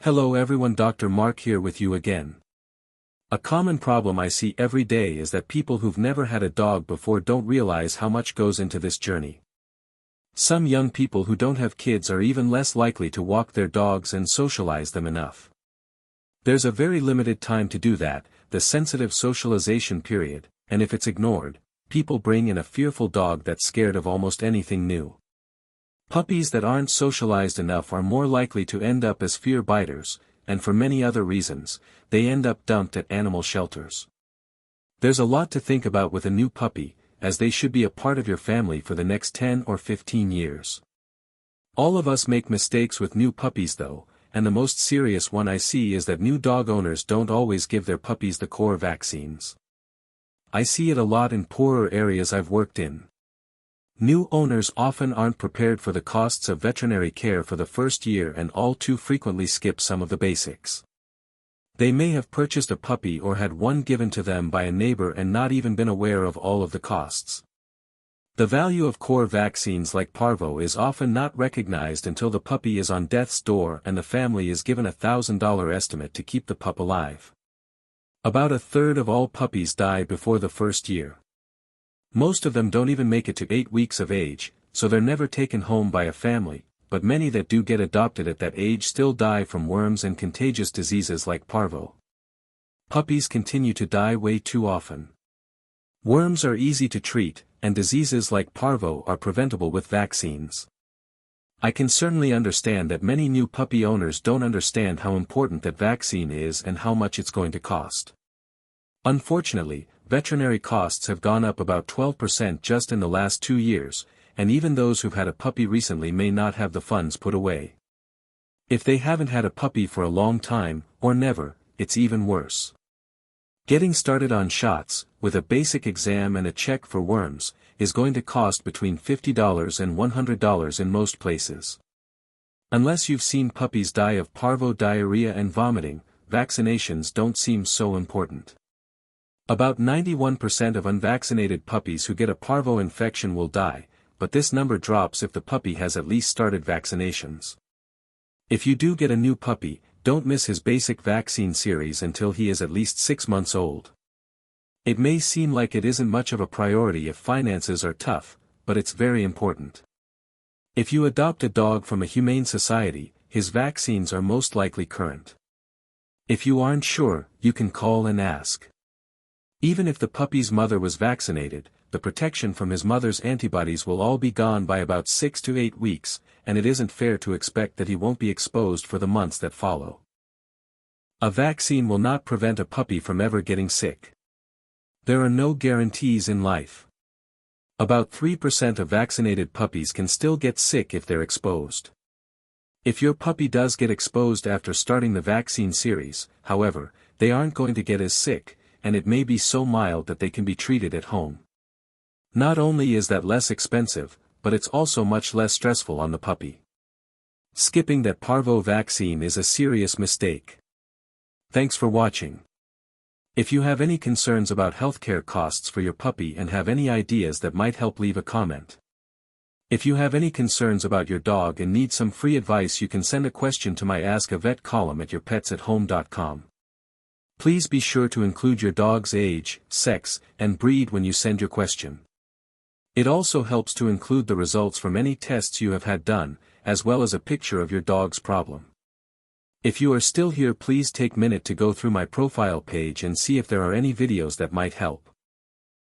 Hello everyone, Dr. Mark here with you again. A common problem I see every day is that people who've never had a dog before don't realize how much goes into this journey. Some young people who don't have kids are even less likely to walk their dogs and socialize them enough. There's a very limited time to do that, the sensitive socialization period, and if it's ignored, people bring in a fearful dog that's scared of almost anything new. Puppies that aren't socialized enough are more likely to end up as fear biters, and for many other reasons, they end up dumped at animal shelters. There's a lot to think about with a new puppy, as they should be a part of your family for the next 10 or 15 years. All of us make mistakes with new puppies though, and the most serious one I see is that new dog owners don't always give their puppies the core vaccines. I see it a lot in poorer areas I've worked in. New owners often aren't prepared for the costs of veterinary care for the first year and all too frequently skip some of the basics. They may have purchased a puppy or had one given to them by a neighbor and not even been aware of all of the costs. The value of core vaccines like parvo is often not recognized until the puppy is on death's door and the family is given a $1,000 estimate to keep the pup alive. About a third of all puppies die before the first year. Most of them don't even make it to 8 weeks of age, so they're never taken home by a family, but many that do get adopted at that age still die from worms and contagious diseases like parvo. Puppies continue to die way too often. Worms are easy to treat, and diseases like parvo are preventable with vaccines. I can certainly understand that many new puppy owners don't understand how important that vaccine is and how much it's going to cost. Unfortunately, veterinary costs have gone up about 12% just in the last 2 years, and even those who've had a puppy recently may not have the funds put away. If they haven't had a puppy for a long time, or never, it's even worse. Getting started on shots, with a basic exam and a check for worms, is going to cost between $50 and $100 in most places. Unless you've seen puppies die of parvo, diarrhea and vomiting, vaccinations don't seem so important. About 91% of unvaccinated puppies who get a parvo infection will die, but this number drops if the puppy has at least started vaccinations. If you do get a new puppy, don't miss his basic vaccine series until he is at least 6 months old. It may seem like it isn't much of a priority if finances are tough, but it's very important. If you adopt a dog from a humane society, his vaccines are most likely current. If you aren't sure, you can call and ask. Even if the puppy's mother was vaccinated, the protection from his mother's antibodies will all be gone by about 6 to 8 weeks, and it isn't fair to expect that he won't be exposed for the months that follow. A vaccine will not prevent a puppy from ever getting sick. There are no guarantees in life. About 3% of vaccinated puppies can still get sick if they're exposed. If your puppy does get exposed after starting the vaccine series, however, they aren't going to get as sick, and it may be so mild that they can be treated at home. Not only is that less expensive, but it's also much less stressful on the puppy. Skipping that parvo vaccine is a serious mistake. Thanks for watching. If you have any concerns about healthcare costs for your puppy and have any ideas that might help, leave a comment. If you have any concerns about your dog and need some free advice, you can send a question to my Ask a Vet column at yourpetsathome.com. Please be sure to include your dog's age, sex, and breed when you send your question. It also helps to include the results from any tests you have had done, as well as a picture of your dog's problem. If you are still here, please take a minute to go through my profile page and see if there are any videos that might help.